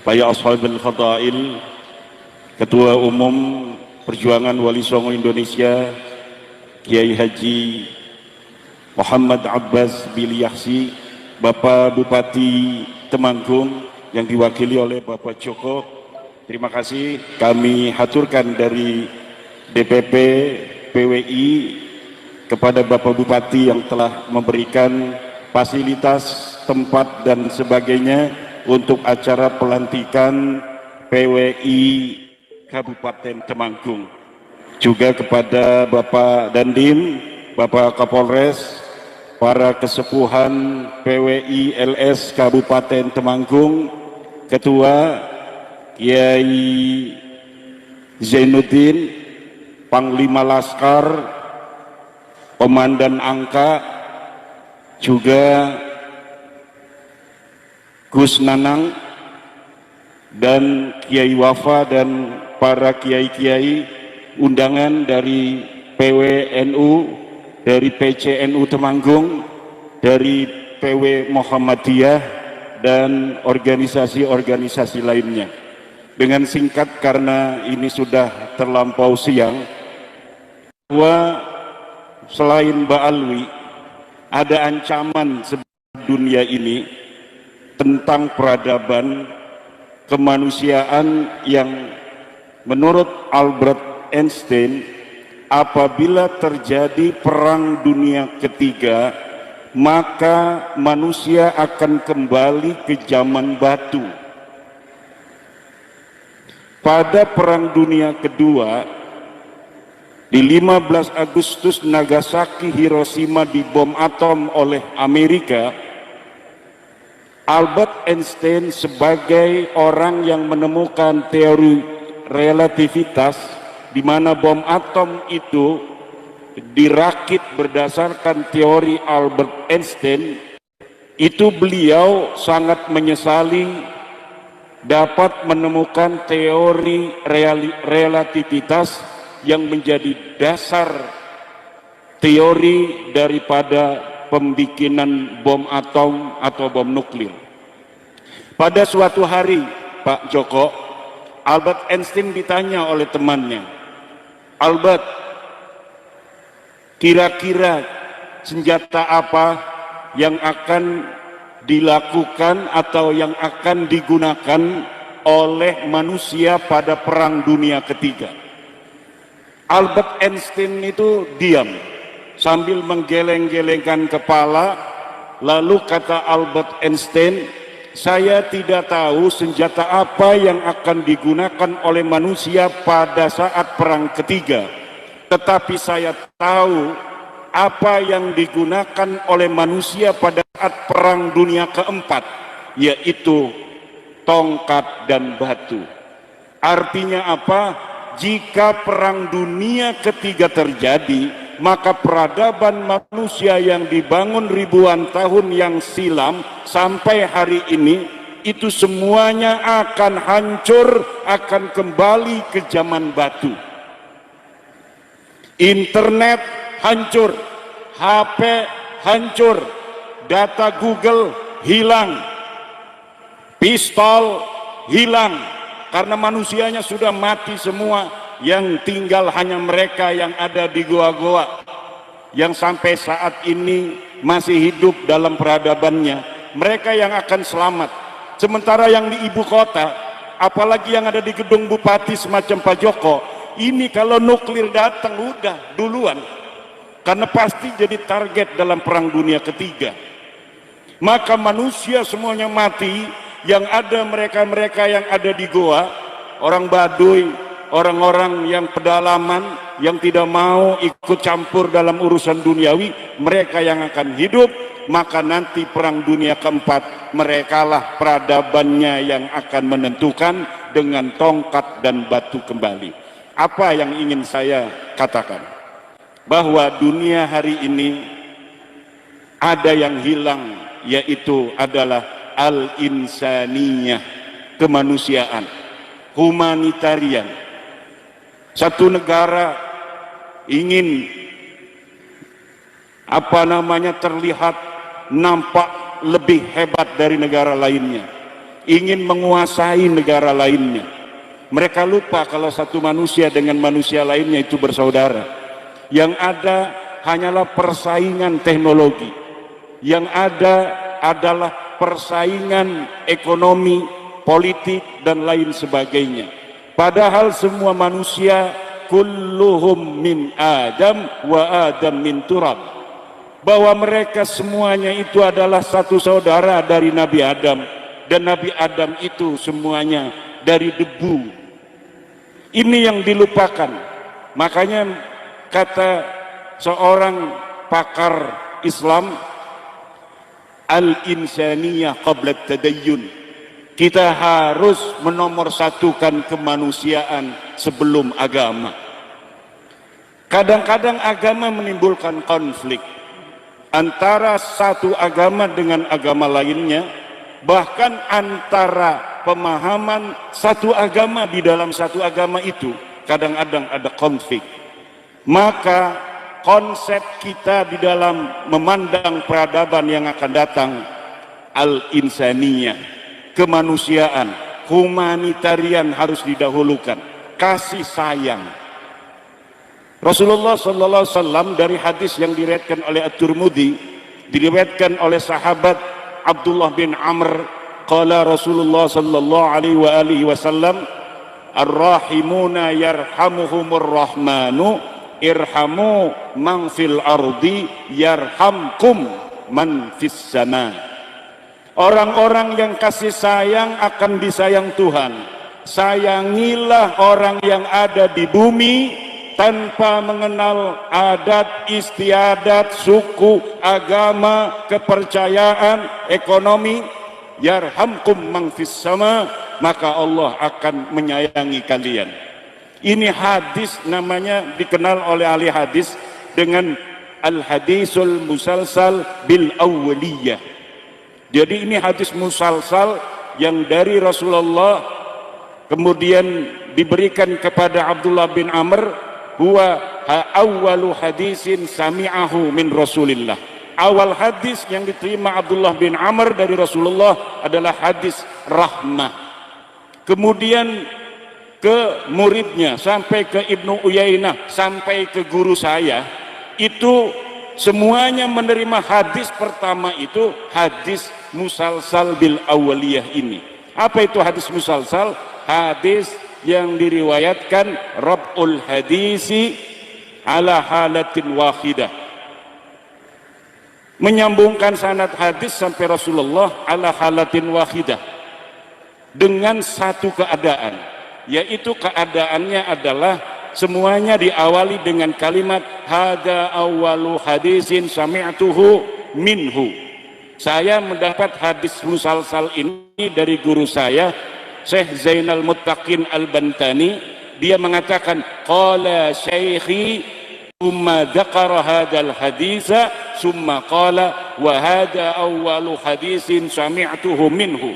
para ashabul fadail, Ketua Umum Perjuangan Wali Songo Indonesia Kiai Haji Muhammad Abbas Biliahsi, Bapak Bupati Temanggung yang diwakili oleh Bapak Joko. Terima kasih kami haturkan dari DPP PWI kepada Bapak Bupati yang telah memberikan fasilitas, tempat dan sebagainya untuk acara pelantikan PWI Kabupaten Temanggung. Juga kepada Bapak Dandim, Bapak Kapolres, para kesepuhan PWI LS Kabupaten Temanggung, Ketua Kiai Zainuddin, Panglima Laskar, Komandan Angka, juga Gus Nanang, dan Kiai Wafa dan para kiai-kiai undangan dari PWNU, dari PCNU Temanggung, dari PW Muhammadiyah, dan organisasi-organisasi lainnya. Dengan singkat karena ini sudah terlampau siang, bahwa selain Mbak Alwi, ada ancaman dunia ini tentang peradaban kemanusiaan yang menurut Albert Einstein, apabila terjadi perang dunia ketiga, maka manusia akan kembali ke zaman batu. Pada perang dunia kedua, di 15 Agustus Nagasaki Hiroshima dibom atom oleh Amerika, Albert Einstein sebagai orang yang menemukan teori relativitas di mana bom atom itu dirakit berdasarkan teori Albert Einstein, itu beliau sangat menyesali dapat menemukan teori relativitas yang menjadi dasar teori daripada pembikinan bom atom atau bom nuklir. Pada suatu hari, Pak Joko, Albert Einstein ditanya oleh temannya, Albert, kira-kira senjata apa yang akan dilakukan atau yang akan digunakan oleh manusia pada perang dunia ketiga? Albert Einstein itu diam sambil menggeleng-gelengkan kepala, lalu kata Albert Einstein, saya tidak tahu senjata apa yang akan digunakan oleh manusia pada saat perang ketiga, tetapi saya tahu apa yang digunakan oleh manusia pada saat perang dunia keempat, yaitu tongkat dan batu. Artinya apa? Jika perang dunia ketiga terjadi, maka peradaban manusia yang dibangun ribuan tahun yang silam sampai hari ini, itu semuanya akan hancur, akan kembali ke zaman batu. Internet hancur, HP hancur, data Google hilang, pistol hilang, karena manusianya sudah mati semua. Yang tinggal hanya mereka yang ada di goa-goa, yang sampai saat ini masih hidup dalam peradabannya. Mereka yang akan selamat. Sementara yang di ibu kota, apalagi yang ada di gedung bupati semacam Pak Joko, ini kalau nuklir datang udah duluan, karena pasti jadi target dalam perang dunia ketiga. Maka manusia semuanya mati. Yang ada mereka-mereka yang ada di goa, orang Baduy, orang-orang yang pedalaman, yang tidak mau ikut campur dalam urusan duniawi, mereka yang akan hidup. Maka nanti perang dunia keempat, merekalah peradabannya yang akan menentukan dengan tongkat dan batu kembali. Apa yang ingin saya katakan? Bahwa dunia hari ini ada yang hilang, yaitu adalah al-insaniyah, kemanusiaan, humanitarian. Satu negara ingin terlihat nampak lebih hebat dari negara lainnya, ingin menguasai negara lainnya. Mereka lupa kalau satu manusia dengan manusia lainnya itu bersaudara. Yang ada hanyalah persaingan teknologi. Yang ada adalah persaingan ekonomi, politik, dan lain sebagainya. Padahal semua manusia kulluhum min Adam wa Adam min turab. Bahwa mereka semuanya itu adalah satu saudara dari Nabi Adam. Dan Nabi Adam itu semuanya dari debu. Ini yang dilupakan. Makanya kata seorang pakar Islam, al-insaniyah qabla tadayyun. Kita harus menomorsatukan kemanusiaan sebelum agama. Kadang-kadang agama menimbulkan konflik antara satu agama dengan agama lainnya, bahkan antara pemahaman satu agama di dalam satu agama itu kadang-kadang ada konflik. Maka konsep kita di dalam memandang peradaban yang akan datang, al-insaniyah, kemanusiaan, humanitarian harus didahulukan, kasih sayang. Rasulullah sallallahu alaihi wasallam dari hadis yang diriwayatkan oleh At-Tirmidzi, diriwayatkan oleh sahabat Abdullah bin Amr, qala Rasulullah sallallahu alaihi wasallam, ar-rahimuna yarhamuhumur rahmanu irhamu man fil ardi yarhamkum man fis sama. Orang-orang yang kasih sayang akan disayang Tuhan. Sayangilah orang yang ada di bumi tanpa mengenal adat istiadat, suku, agama, kepercayaan, ekonomi. Yarhamkum man fis sama, maka Allah akan menyayangi kalian. Ini hadis namanya, dikenal oleh ahli hadis dengan al-hadisul musalsal bil awwaliyah. Jadi ini hadis musalsal yang dari Rasulullah kemudian diberikan kepada Abdullah bin Amr, huwa awwalu hadisin sami'ahu min Rasulillah. Awal hadis yang diterima Abdullah bin Amr dari Rasulullah adalah hadis rahmah. Kemudian ke muridnya, sampai ke Ibnu Uyainah, sampai ke guru saya, itu semuanya menerima hadis pertama itu hadis musalsal bil awaliyah ini. Apa itu hadis musalsal? Hadis yang diriwayatkan rab'ul hadisi ala halatin wahidah, menyambungkan sanad hadis sampai Rasulullah ala halatin wahidah, dengan satu keadaan, yaitu keadaannya adalah semuanya diawali dengan kalimat hada awwalu hadisin sami'tuhu minhu. Saya mendapat hadis musalsal ini dari guru saya, Syekh Zainal Muttaqin Al-Bantani. Dia mengatakan qala syaikhi summa dzakara hadzal haditsa summa qala wa hadza awwalu hadisin sami'tuhu minhu.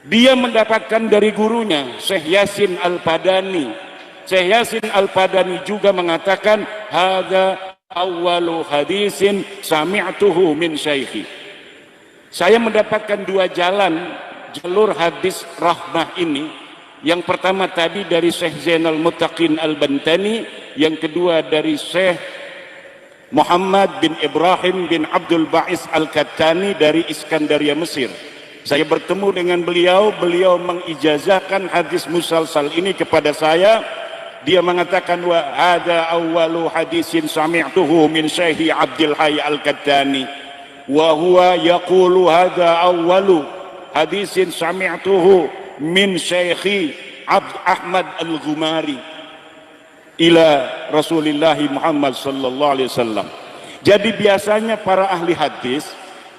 Dia mendapatkan dari gurunya Syekh Yasin Al-Padani. Syekh Yasin Al-Padani juga mengatakan hadza awwalu hadisin sami'tuhu min syaikhi. Saya mendapatkan dua jalur hadis rahmah ini. Yang pertama tadi dari Syekh Zainal Muttaqin Al-Bantani, yang kedua dari Syekh Muhammad bin Ibrahim bin Abdul Ba'is Al-Kattani dari Iskandaria, Mesir. Saya bertemu dengan beliau, beliau mengijazahkan hadis musalsal ini kepada saya. Dia mengatakan wa hadza awwalu hadisin sami'tuhu min Syekh Abdul Hayy Al-Kattani wa huwa yaqulu hadza awwalu hadisin sami'tuhu min Syekh Abd Ahmad Al-Ghumari ila Rasulullah Muhammad sallallahu alaihi wasallam. Jadi biasanya para ahli hadis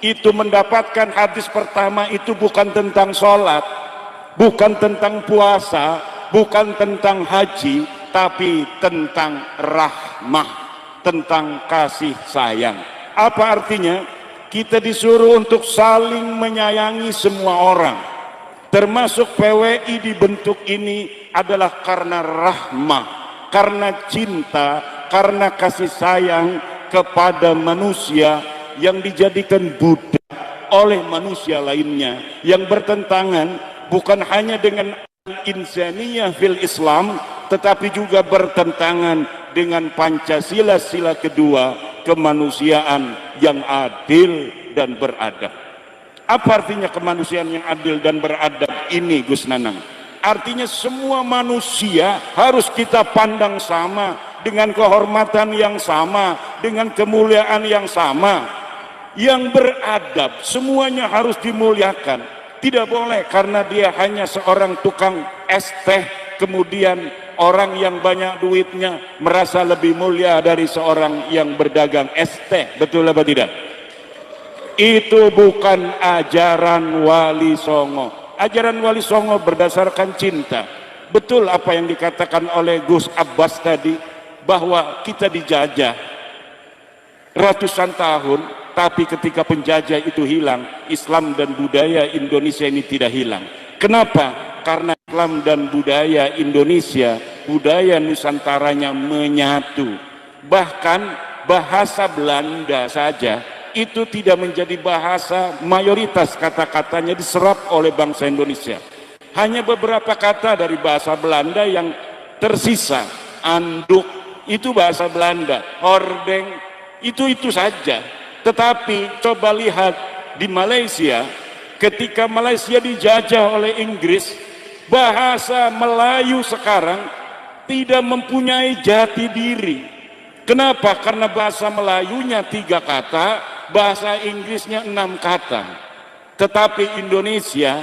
itu mendapatkan hadis pertama itu bukan tentang sholat, bukan tentang puasa, bukan tentang haji, tapi tentang rahmah, tentang kasih sayang. Apa artinya? Kita disuruh untuk saling menyayangi semua orang, termasuk PWI dibentuk ini adalah karena rahmah, karena cinta, karena kasih sayang kepada manusia yang dijadikan budak, oleh manusia lainnya yang bertentangan bukan hanya dengan insaniyah fil Islam, tetapi juga bertentangan dengan Pancasila, sila kedua, kemanusiaan yang adil dan beradab. Apa artinya kemanusiaan yang adil dan beradab ini, Gus Nanang? Artinya semua manusia harus kita pandang sama, dengan kehormatan yang sama, dengan kemuliaan yang sama. Yang beradab semuanya harus dimuliakan. Tidak boleh karena dia hanya seorang tukang es teh, kemudian orang yang banyak duitnya merasa lebih mulia dari seorang yang berdagang es teh. Betul apa tidak? Itu bukan ajaran Wali Songo. Ajaran Wali Songo berdasarkan cinta. Betul apa yang dikatakan oleh Gus Abbas tadi, bahwa kita dijajah ratusan tahun, tapi ketika penjajah itu hilang, Islam dan budaya Indonesia ini tidak hilang. Kenapa? Karena Islam dan budaya Indonesia, budaya Nusantaranya menyatu. Bahkan bahasa Belanda saja itu tidak menjadi bahasa mayoritas, kata-katanya diserap oleh bangsa Indonesia. Hanya beberapa kata dari bahasa Belanda yang tersisa. Anduk itu bahasa Belanda, hordeng itu saja. Tetapi coba lihat di Malaysia, ketika Malaysia dijajah oleh Inggris, bahasa Melayu sekarang tidak mempunyai jati diri. Kenapa? Karena bahasa Melayunya 3 kata, bahasa Inggrisnya 6 kata. Tetapi Indonesia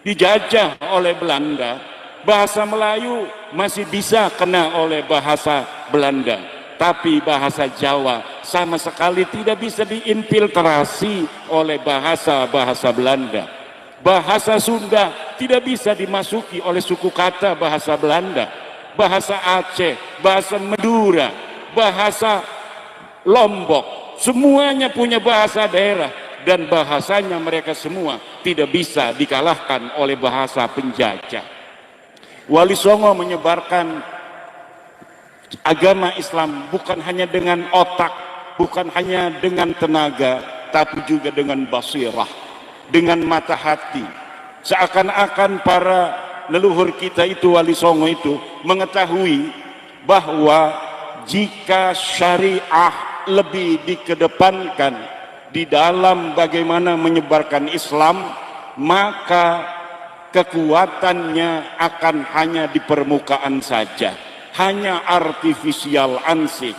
dijajah oleh Belanda, bahasa Melayu masih bisa kena oleh bahasa Belanda, tapi bahasa Jawa sama sekali tidak bisa diinfiltrasi oleh bahasa Belanda. Bahasa Sunda tidak bisa dimasuki oleh suku kata bahasa Belanda. Bahasa Aceh, bahasa Madura, bahasa Lombok, semuanya punya bahasa daerah, dan bahasanya mereka semua tidak bisa dikalahkan oleh bahasa penjajah. Wali Songo menyebarkan agama Islam bukan hanya dengan otak, bukan hanya dengan tenaga, tapi juga dengan basirah, dengan mata hati. Seakan-akan para leluhur kita itu, Wali Songo itu, mengetahui bahwa jika syariah lebih dikedepankan di dalam bagaimana menyebarkan Islam, maka kekuatannya akan hanya di permukaan saja, hanya artifisial ansih.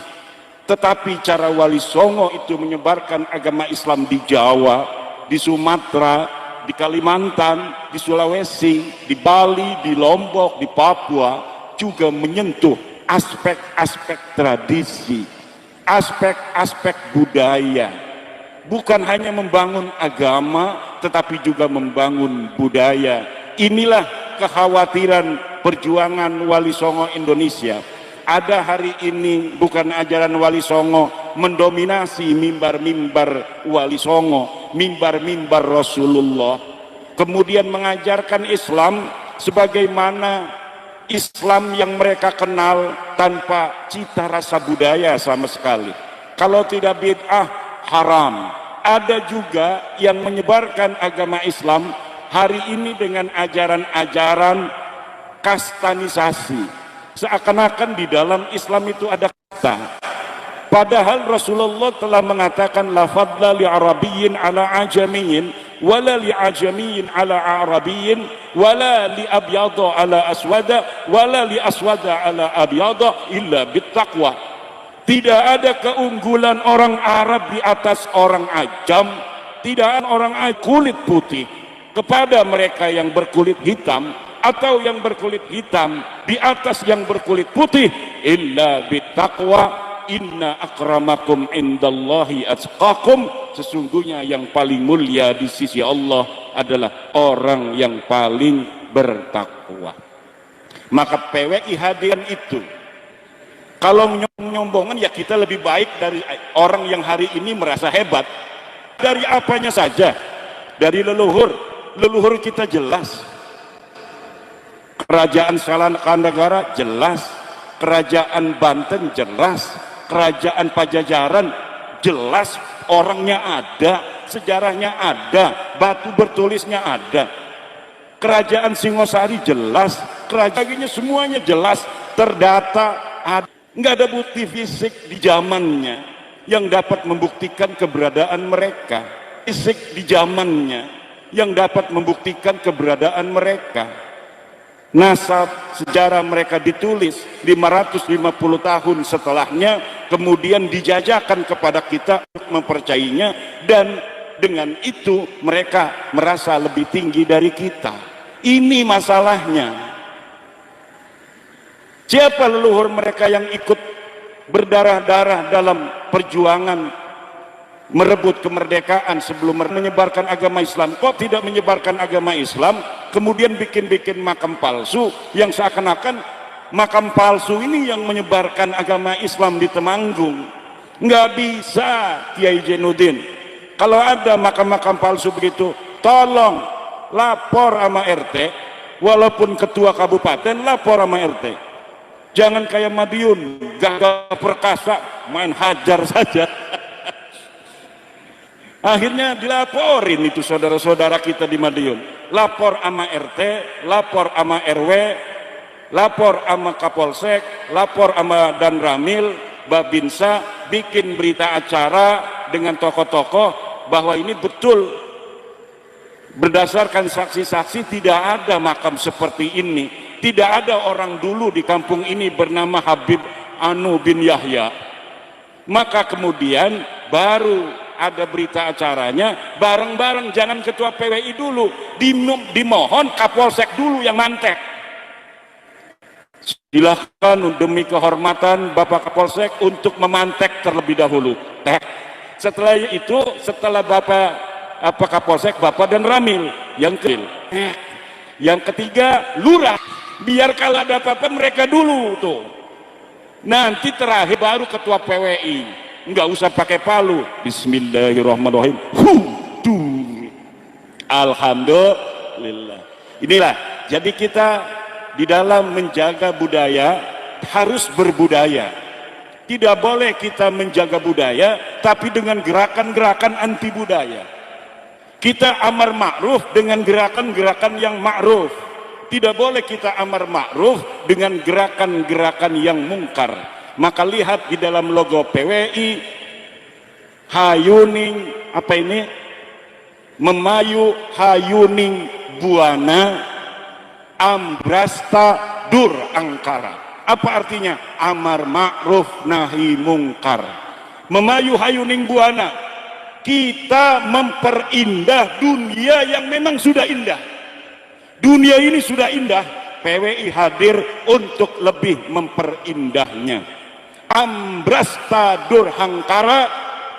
Tetapi cara Wali Songo itu menyebarkan agama Islam di Jawa, di Sumatera, di Kalimantan, di Sulawesi, di Bali, di Lombok, di Papua, juga menyentuh aspek-aspek tradisi, aspek-aspek budaya. Bukan hanya membangun agama, tetapi juga membangun budaya. Inilah kekhawatiran perjuangan Wali Songo Indonesia. Ada hari ini bukan ajaran Wali Songo mendominasi mimbar-mimbar Wali Songo, mimbar-mimbar Rasulullah, kemudian mengajarkan Islam sebagaimana Islam yang mereka kenal tanpa cita rasa budaya sama sekali. Kalau tidak bid'ah, haram. Ada juga yang menyebarkan agama Islam hari ini dengan ajaran-ajaran kastanisasi, seakan-akan di dalam Islam itu ada kasta. Padahal Rasulullah telah mengatakan la fadla li arabiyyin ala ajamiyyin wala li ajamiyyin ala arabiyyin wala li abyada ala aswada wala li aswada ala abyada illa bittaqwa. Tidak ada keunggulan orang Arab di atas orang Ajam, tidak ada orang kulit putih kepada mereka yang berkulit hitam, atau yang berkulit hitam di atas yang berkulit putih, illa bittaqwa. Inna akramakum indallahi atqakum, sesungguhnya yang paling mulia di sisi Allah adalah orang yang paling bertakwa. Maka PWI hadiran itu, kalau nyombongan ya kita lebih baik dari orang yang hari ini merasa hebat. Dari apanya saja? Dari leluhur kita jelas. Kerajaan Salangkandagara jelas, Kerajaan Banten jelas, Kerajaan Pajajaran jelas, orangnya ada, sejarahnya ada, batu bertulisnya ada. Kerajaan Singosari jelas, kerajaannya semuanya jelas, terdata, ada. Nggak ada bukti fisik di zamannya yang dapat membuktikan keberadaan mereka. Fisik di zamannya yang dapat membuktikan keberadaan mereka. Nasab sejarah mereka ditulis 550 tahun setelahnya, kemudian dijajakan kepada kita untuk mempercayainya, dan dengan itu mereka merasa lebih tinggi dari kita. Ini masalahnya. Siapa leluhur mereka yang ikut berdarah-darah dalam perjuangan merebut kemerdekaan sebelum menyebarkan agama Islam? Kok tidak menyebarkan agama Islam, kemudian bikin-bikin makam palsu yang seakan-akan makam palsu ini yang menyebarkan agama Islam di Temanggung? Nggak bisa, Kiai Zainuddin. Kalau ada makam-makam palsu begitu, tolong lapor sama RT, walaupun ketua kabupaten lapor sama RT. Jangan kayak Madiun, gagah perkasa, main hajar saja. Akhirnya dilaporin itu saudara-saudara kita di Madiun. Lapor sama RT, lapor sama RW, lapor sama Kapolsek, lapor sama Danramil, Babinsa, bikin berita acara dengan tokoh-tokoh bahwa ini betul. Berdasarkan saksi-saksi tidak ada makam seperti ini. Tidak ada orang dulu di kampung ini bernama Habib Anu bin Yahya. Maka kemudian baru ada berita acaranya bareng-bareng, jangan ketua PWI dulu, dimohon Kapolsek dulu yang mantek. Silahkan demi kehormatan Bapak Kapolsek untuk memantek terlebih dahulu. Setelah itu, setelah Bapak Kapolsek, Bapak dan Ramil yang yang ketiga lurah. Biar kalau ada apa-apa mereka dulu tuh. Nanti terakhir baru ketua PWI. Nggak usah pakai palu. Bismillahirrahmanirrahim. Alhamdulillah. Inilah, jadi kita di dalam menjaga budaya harus berbudaya. Tidak boleh kita menjaga budaya tapi dengan gerakan-gerakan anti budaya. Kita amar ma'ruf dengan gerakan-gerakan yang ma'ruf. Tidak boleh kita amar ma'ruf dengan gerakan-gerakan yang mungkar. Maka lihat di dalam logo PWI, hayuning apa ini? Memayu hayuning buana ambrasta dur angkara. Apa artinya? Amar ma'ruf nahi mungkar. Memayu hayuning buana. Kita memperindah dunia yang memang sudah indah. Dunia ini sudah indah, PWI hadir untuk lebih memperindahnya. Ambrasta durhangkara,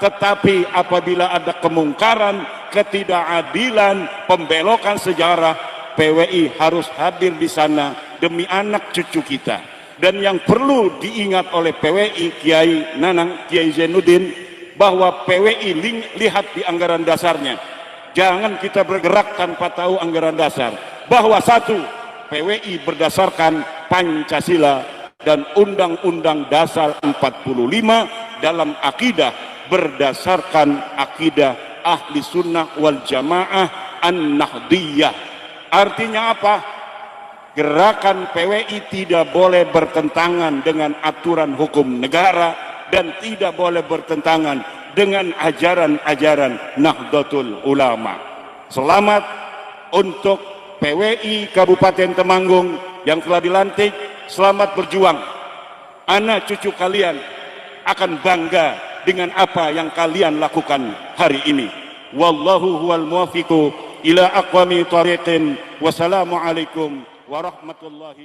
tetapi apabila ada kemungkaran, ketidakadilan, pembelokan sejarah, PWI harus hadir di sana demi anak cucu kita. Dan yang perlu diingat oleh PWI, Kiai Nanang, Kiai Zainuddin, bahwa PWI lihat di anggaran dasarnya. Jangan kita bergerak tanpa tahu anggaran dasar. Bahwa satu, PWI berdasarkan Pancasila dan Undang-Undang Dasar 45 dalam akidah berdasarkan akidah Ahli Sunnah wal Jamaah An-Nahdiyah. Artinya apa? Gerakan PWI tidak boleh bertentangan dengan aturan hukum negara dan tidak boleh bertentangan dengan ajaran-ajaran Nahdlatul Ulama. Selamat untuk PWI Kabupaten Temanggung yang telah dilantik. Selamat berjuang. Anak cucu kalian akan bangga dengan apa yang kalian lakukan hari ini. Wallahu huwal muwaffiqu ila aqwami thariqin. Wassalamualaikum warahmatullahi